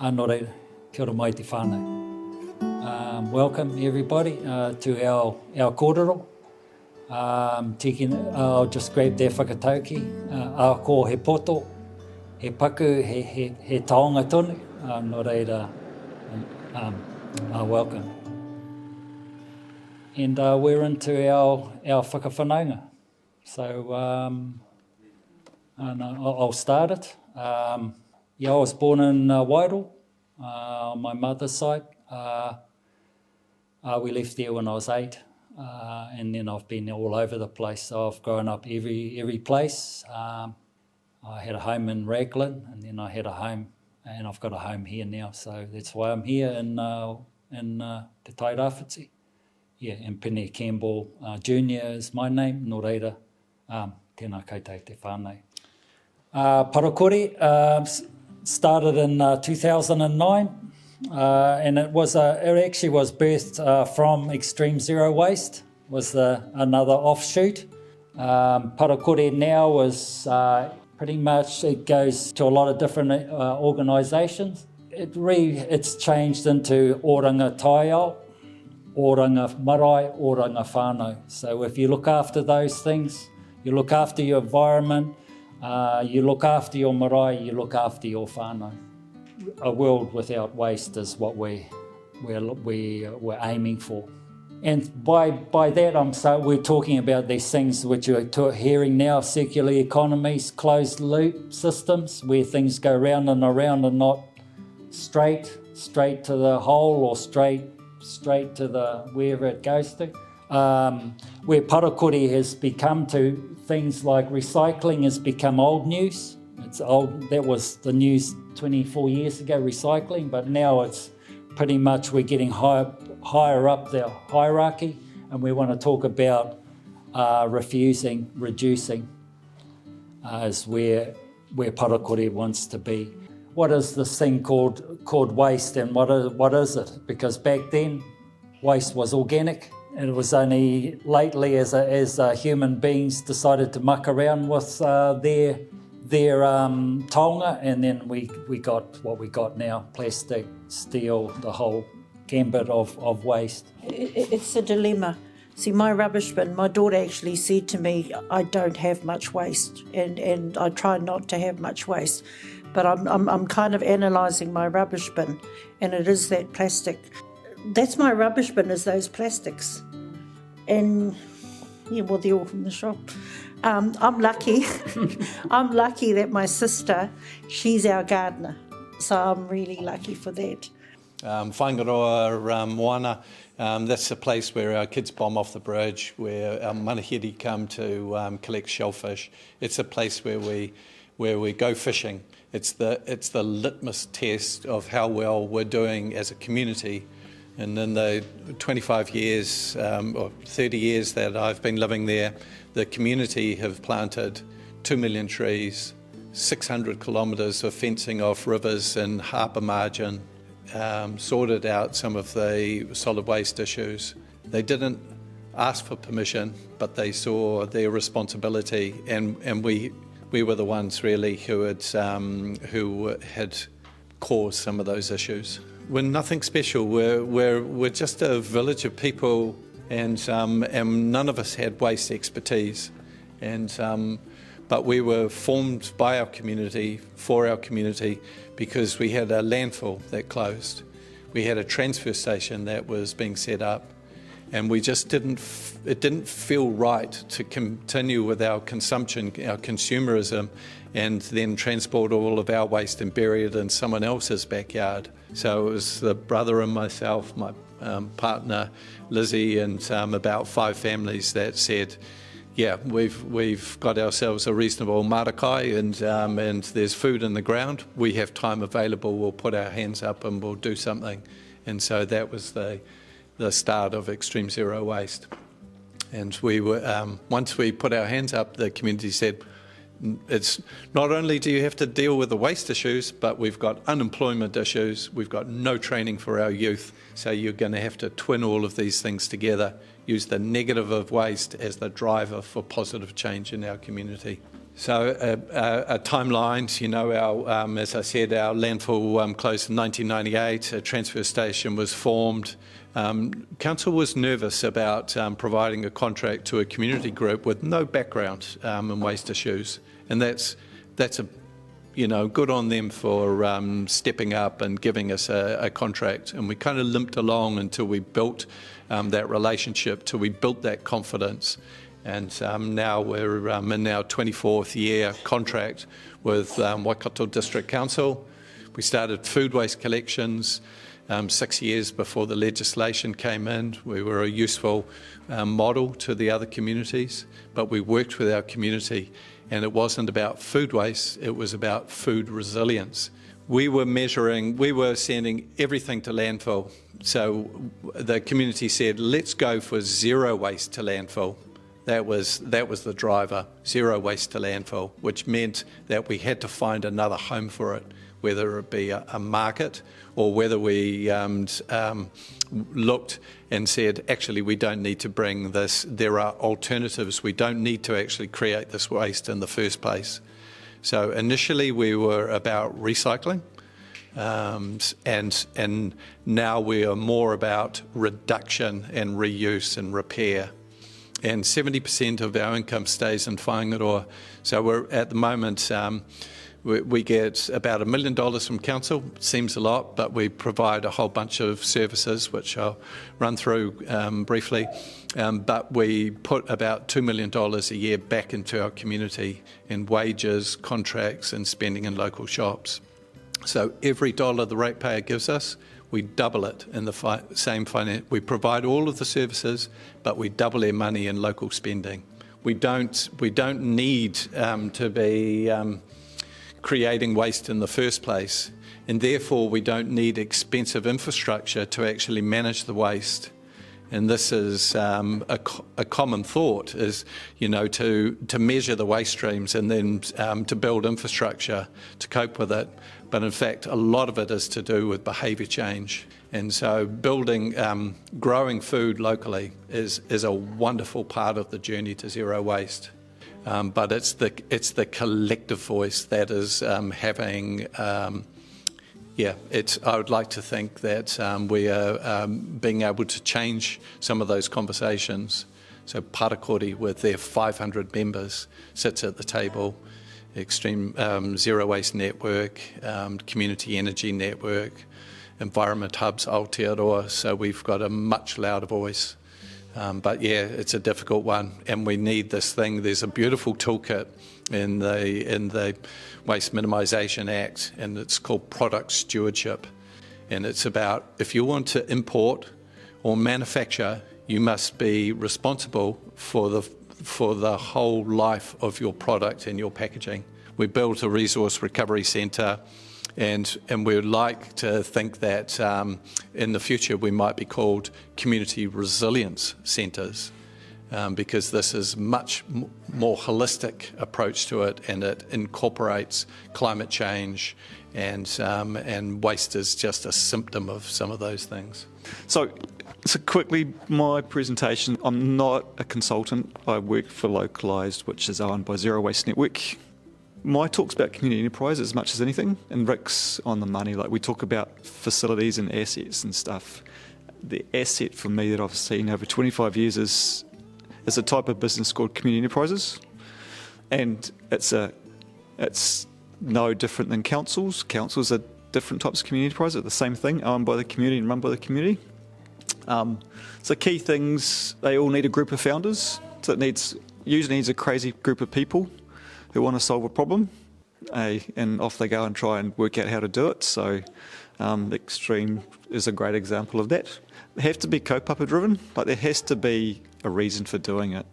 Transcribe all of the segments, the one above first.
Anō reira, kia ora mai te whānau. Welcome everybody to our kōrero. I'll just grab their whakatauki. Ko he poto, he paku, he taonga tonu. Nō reira, welcome. And we're into our whakawhanaunga. So I'll start it. I was born in Wairoa, on my mother's side. We left there when I was 8, and then I've been all over the place. So I've grown up every place. I had a home in Raglan, and then I had a home, and I've got a home here now. So that's why I'm here in Te Tairāwhiti. Yeah, and Pene Campbell Jr. is my name, nō reira, tēnā koutou te whānau. Parakore started in 2009, and it actually was birthed from Xtreme Zero Waste, was another offshoot. Parakore now is pretty much, it goes to a lot of different organisations. It's changed into oranga taiao, oranga marae, oranga whānau. So if you look after those things, you look after your environment, you look after your marae, you look after your whānau. A world without waste is what we're aiming for. And by that, we're talking about these things which you're hearing now, circular economies, closed loop systems, where things go round and not straight to the hole or straight to the wherever it goes to. Where parakore has become to things like recycling has become old news. It's old. That was the news 24 years ago, recycling, but now it's pretty much we're getting higher up the hierarchy, and we want to talk about reducing is where parakore wants to be. What is this thing called waste, and what is it? Because back then, waste was organic. And it was only lately as human beings decided to muck around with their taonga, and then we got what we got now: plastic, steel, the whole gambit of waste. It's a dilemma. See, my rubbish bin, my daughter actually said to me, I don't have much waste, and I try not to have much waste. But I'm kind of analysing my rubbish bin, and it is that plastic. That's my rubbish bin, is those plastics. And, yeah, well, they're all from the shop. I'm lucky. I'm lucky that my sister, she's our gardener. So I'm really lucky for that. Whangaroa Moana, that's the place where our kids bomb off the bridge, where our manahiri come to collect shellfish. It's a place where we go fishing. It's the litmus test of how well we're doing as a community. And in the 25 years or 30 years that I've been living there, the community have planted 2 million trees, 600 kilometres of fencing off rivers and harbour margin, sorted out some of the solid waste issues. They didn't ask for permission, but they saw their responsibility, and we were the ones really who had caused some of those issues. We're nothing special. We're just a village of people, and none of us had waste expertise. But we were formed by our community, for our community, because we had a landfill that closed. We had a transfer station that was being set up, and we just it didn't feel right to continue with our consumption, our consumerism, and then transport all of our waste and bury it in someone else's backyard. So it was the brother and myself, my partner Lizzie, and about 5 families that said, yeah, we've got ourselves a reasonable marakai, and there's food in the ground. We have time available. We'll put our hands up and we'll do something. And so that was the start of Xtreme Zero Waste. And we were once we put our hands up, the community said, it's not only do you have to deal with the waste issues, but we've got unemployment issues, we've got no training for our youth, so you're going to have to twin all of these things together, use the negative of waste as the driver for positive change in our community. So timelines, you know, as I said, our landfill closed in 1998, a transfer station was formed. Council was nervous about providing a contract to a community group with no background in waste issues, and that's a, you know, good on them for stepping up and giving us a contract. And we kind of limped along until we built that relationship, till we built that confidence. And now we're in our 24th year contract with Waikato District Council. We started food waste collections 6 years before the legislation came in. We were a useful model to the other communities, but we worked with our community, and it wasn't about food waste, it was about food resilience. We were sending everything to landfill. So the community said, let's go for zero waste to landfill. That was the driver, zero waste to landfill, which meant that we had to find another home for it, whether it be a market or whether we looked and said, actually, we don't need to bring this. There are alternatives. We don't need to actually create this waste in the first place. So initially we were about recycling, and now we are more about reduction and reuse and repair. And 70% of our income stays in Whangaroa. So we're at the moment, we get about $1 million from council. Seems a lot, but we provide a whole bunch of services, which I'll run through briefly. But we put about $2 million a year back into our community in wages, contracts, and spending in local shops. So every dollar the ratepayer gives us, we double it in the same finance. We provide all of the services, but we double their money in local spending. We don't need to be creating waste in the first place, and therefore we don't need expensive infrastructure to actually manage the waste. And this is a common thought, is, you know, to measure the waste streams and then to build infrastructure to cope with it. But in fact, a lot of it is to do with behaviour change. And so building, growing food locally is a wonderful part of the journey to zero waste. But it's the collective voice that is having. I would like to think that we are being able to change some of those conversations. So Parakori, with their 500 members, sits at the table. Xtreme Zero Waste Network, Community Energy Network, Environment Hubs Aotearoa. So we've got a much louder voice. But yeah, it's a difficult one, and we need this thing. There's a beautiful toolkit in the Waste Minimisation Act, and it's called product stewardship. And it's about, if you want to import or manufacture, you must be responsible for the whole life of your product and your packaging. We built a resource recovery centre, and we would like to think that in the future we might be called community resilience centres, because this is much more holistic approach to it, and it incorporates climate change, and waste is just a symptom of some of those things. So quickly, my presentation, I'm not a consultant. I work for Localised, which is owned by Zero Waste Network. My talk's about community enterprise as much as anything, and Rick's on the money. Like, we talk about facilities and assets and stuff. The asset for me that I've seen over 25 years is a type of business called community enterprises, and it's no different than councils. Councils are different types of community enterprises, are the same thing, owned by the community and run by the community. So key things, they all need a group of founders. So it usually needs a crazy group of people who want to solve a problem, and off they go and try and work out how to do it. So Xtreme is a great example of that. They have to be kaupapa driven, like there has to be a reason for doing it.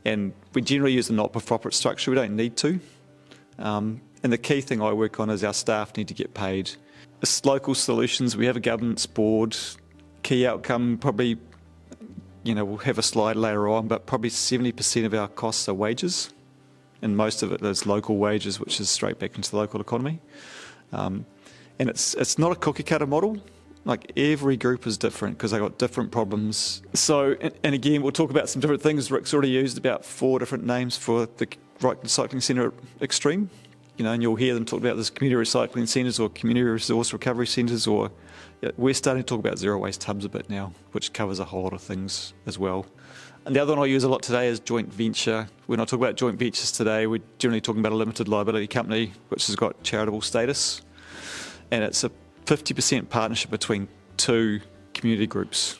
And we generally use the not-for-profit structure, we don't need to. And the key thing I work on is our staff need to get paid. It's local solutions, we have a governance board. Key outcome, probably, we'll have a slide later on, but probably 70% of our costs are wages, and most of it is local wages, which is straight back into the local economy. And it's not a cookie cutter model. Like, every group is different because they got different problems. So, and again, we'll talk about some different things. Rick's already used about 4 different names for recycling centre at Xtreme, and you'll hear them talk about this community recycling centres or community resource recovery centres, or we're starting to talk about zero waste hubs a bit now, which covers a whole lot of things as well. And the other one I use a lot today is joint venture. When I talk about joint ventures today, we're generally talking about a limited liability company which has got charitable status, and it's a 50% partnership between two community groups.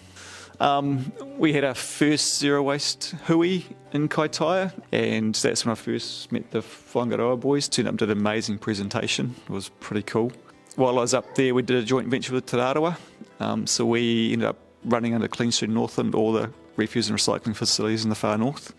We had our first zero waste hui in Kaitaia, and that's when I first met the Whangaroa boys. Turned up to an amazing presentation. It was pretty cool. While I was up there, we did a joint venture with Te Rarawa. So we ended up running under Clean Street Northland all the refuse and recycling facilities in the far north.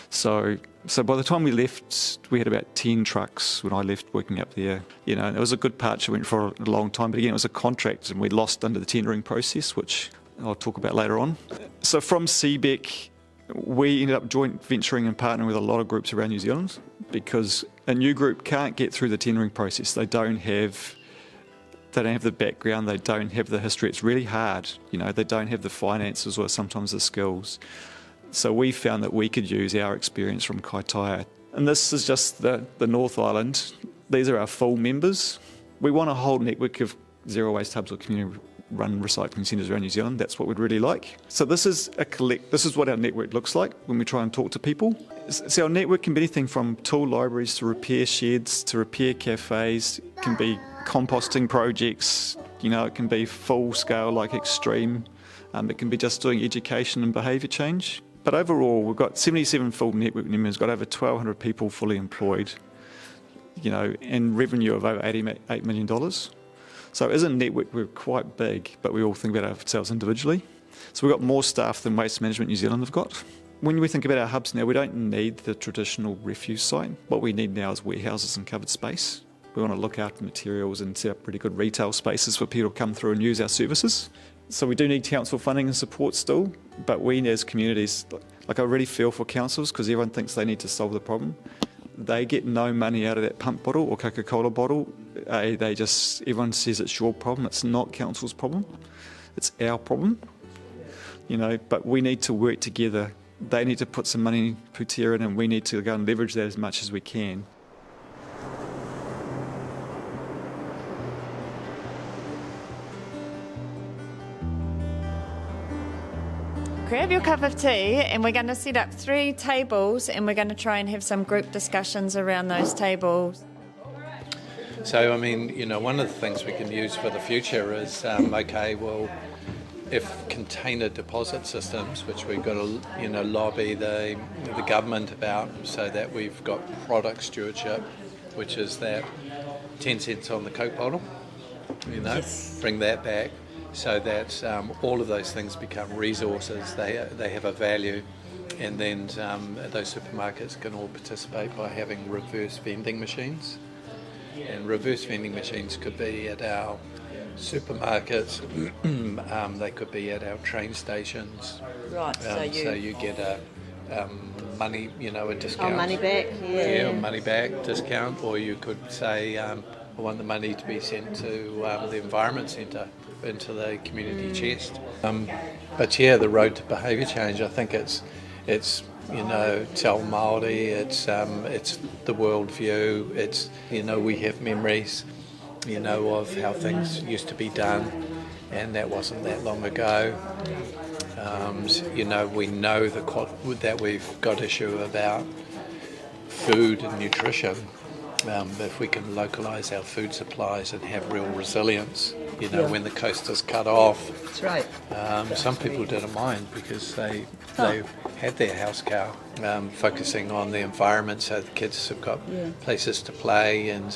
So by the time we left, we had about 10 trucks when I left working up there. It was a good partnership, went for a long time, but again, it was a contract and we lost under the tendering process, which I'll talk about later on. So from CBEC, we ended up joint venturing and partnering with a lot of groups around New Zealand, because a new group can't get through the tendering process. They don't have the background, they don't have the history. It's really hard, they don't have the finances or sometimes the skills. So we found that we could use our experience from Kaitaia. And this is just the North Island. These are our full members. We want a whole network of zero waste hubs or community run recycling centres around New Zealand. That's what we'd really like. So this is what our network looks like when we try and talk to people. So our network can be anything from tool libraries to repair sheds to repair cafes. It can be composting projects, it can be full scale like Xtreme. It can be just doing education and behaviour change. But overall, we've got 77 full network members, got over 1,200 people fully employed, and revenue of over $88 million. So as a network, we're quite big, but we all think about ourselves individually. So we've got more staff than Waste Management New Zealand have got. When we think about our hubs now, we don't need the traditional refuse site. What we need now is warehouses and covered space. We want to look after materials and set up pretty good retail spaces for people to come through and use our services. So we do need council funding and support still, but we as communities, I really feel for councils because everyone thinks they need to solve the problem. They get no money out of that pump bottle or Coca-Cola bottle. Everyone says it's your problem. It's not council's problem. It's our problem. But we need to work together. They need to put some money in Pūtera in, and we need to go and leverage that as much as we can. Grab your cup of tea and we're going to set up 3 tables and we're going to try and have some group discussions around those tables. So, one of the things we can use for the future is, if container deposit systems, which we've got to, lobby the government about, so that we've got product stewardship, which is that 10 cents on the Coke bottle, yes. Bring that back. So that all of those things become resources, they have a value, and then those supermarkets can all participate by having reverse vending machines. And reverse vending machines could be at our supermarkets, they could be at our train stations. Right, so you get a money, a discount. Oh, money back, yeah. Yeah, money back discount, or you could say, I want the money to be sent to the Environment Centre, into the community chest. But the road to behaviour change, I think it's tell Māori, it's the worldview, it's, we have memories, of how things used to be done, and that wasn't that long ago. We know that we've got issue about food and nutrition. If we can localise our food supplies and have real resilience, when the coast is cut off. That's right. Some people didn't mind because they had their house cow, focusing on the environment, so the kids have got places to play, and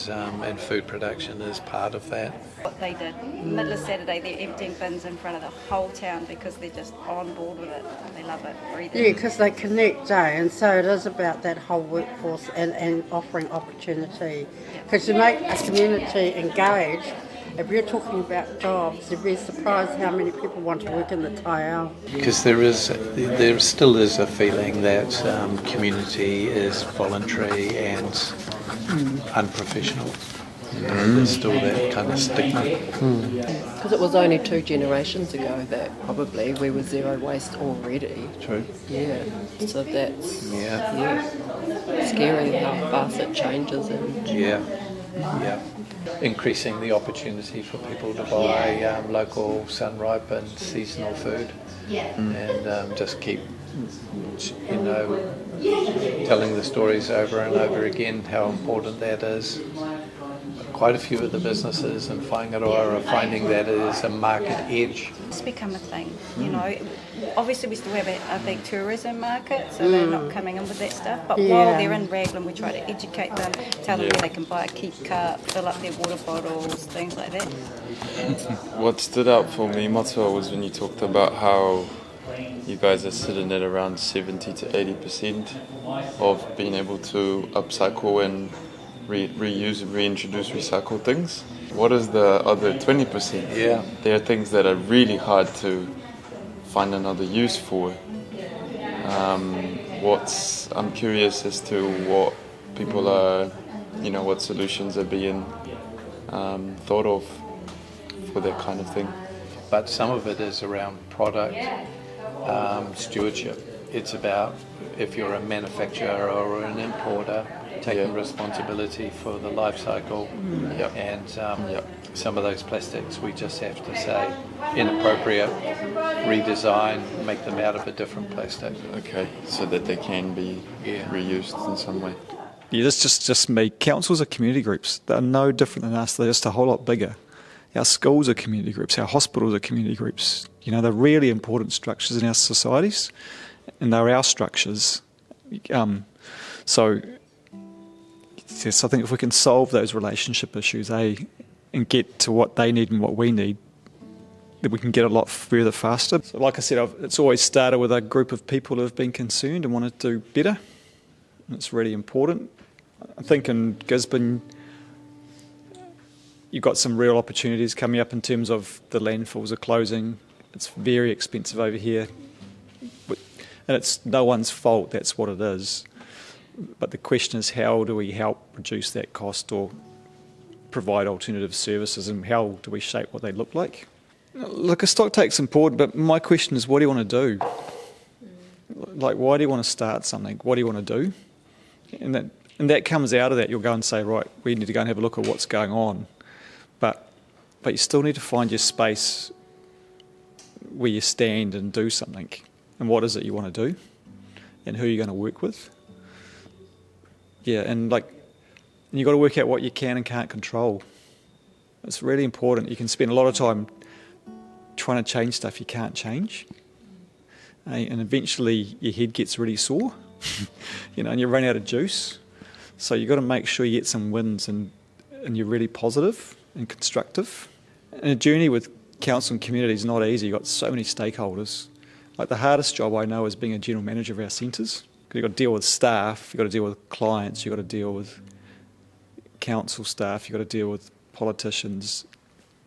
food production is part of that. What they did, middle of Saturday, they're emptying bins in front of the whole town because they're just on board with it. They love it. Breathing. Yeah, because they connect, and so it is about that whole workforce and offering opportunity. Because to make a community engaged, if you're talking about jobs, you'd be surprised how many people want to work in the Taiao. Because there still is a feeling that community is voluntary and unprofessional. There's still that kind of stigma. Because it was only 2 generations ago that probably we were zero waste already. True. Yeah, so that's Yeah. scary how fast it changes. And Yeah. Increasing the opportunity for people to buy local sun-ripe and seasonal food, and just keep, telling the stories over and over again how important that is. Quite a few of the businesses in Whangaroa are finding that it is a market edge. It's become a thing, Obviously, we still have a big tourism market, so they're not coming in with that stuff. But while they're in Raglan, we try to educate them, tell them where they can buy a keep cup, fill up their water bottles, things like that. What stood out for me, Matua, was when you talked about how you guys are sitting at around 70 to 80% of being able to upcycle and reuse and reintroduce recycled things. What is the other 20%? Yeah. There are things that are really hard to find another use for. I'm curious as to what people are, what solutions are being thought of for that kind of thing. But some of it is around product stewardship. It's about, if you're a manufacturer or an importer, taking responsibility for the life cycle, and some of those plastics we just have to say inappropriate, redesign, make them out of a different plastic. Okay, so that they can be reused in some way. Yeah, this just me. Councils are community groups. They're no different than us. They're just a whole lot bigger. Our schools are community groups. Our hospitals are community groups. They're really important structures in our societies, and they're our structures. So yes, I think if we can solve those relationship issues, and get to what they need and what we need, then we can get a lot further faster. So like I said, it's always started with a group of people who have been concerned and want to do better. It's really important. I think in Gisborne, you've got some real opportunities coming up in terms of the landfills are closing. It's very expensive over here. And it's no one's fault, that's what it is. But the question is, how do we help reduce that cost or provide alternative services, and how do we shape what they look like? Look, a stock take's important, but my question is, what do you want to do? Like, why do you want to start something? What do you want to do? And that comes out of that. You'll go and say, right, we need to go and have a look at what's going on. But you still need to find your space where you stand and do something. And what is it you want to do? And who are you going to work with? Yeah, and you've got to work out what you can and can't control. It's really important. You can spend a lot of time trying to change stuff you can't change. And eventually your head gets really sore, and you run out of juice. So you've got to make sure you get some wins and you're really positive and constructive. And a journey with council and community is not easy. You've got so many stakeholders. Like, the hardest job I know is being a general manager of our centres. You've got to deal with staff, you've got to deal with clients, you've got to deal with council staff, you've got to deal with politicians.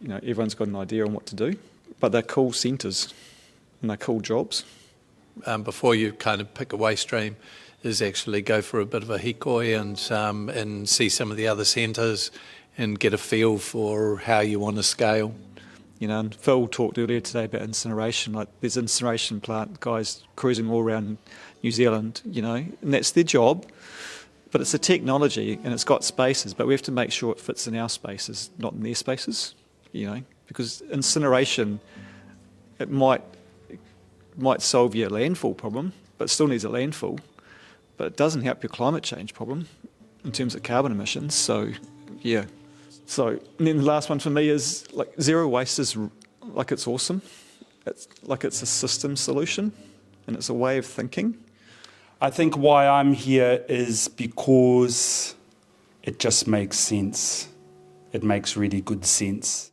Everyone's got an idea on what to do. But they're cool centres and they're cool jobs. Before you kind of pick a waste stream, is actually go for a bit of a hikoi and see some of the other centres and get a feel for how you want to scale. And Phil talked earlier today about incineration. Like, there's incineration plant guys cruising all around New Zealand, and that's their job. But it's a technology and it's got spaces, but we have to make sure it fits in our spaces, not in their spaces, because incineration, it might solve your landfill problem, but it still needs a landfill. But it doesn't help your climate change problem in terms of carbon emissions. So, yeah. So, and then the last one for me is, zero waste is it's awesome. It's a system solution and it's a way of thinking. I think why I'm here is because it just makes sense. It makes really good sense.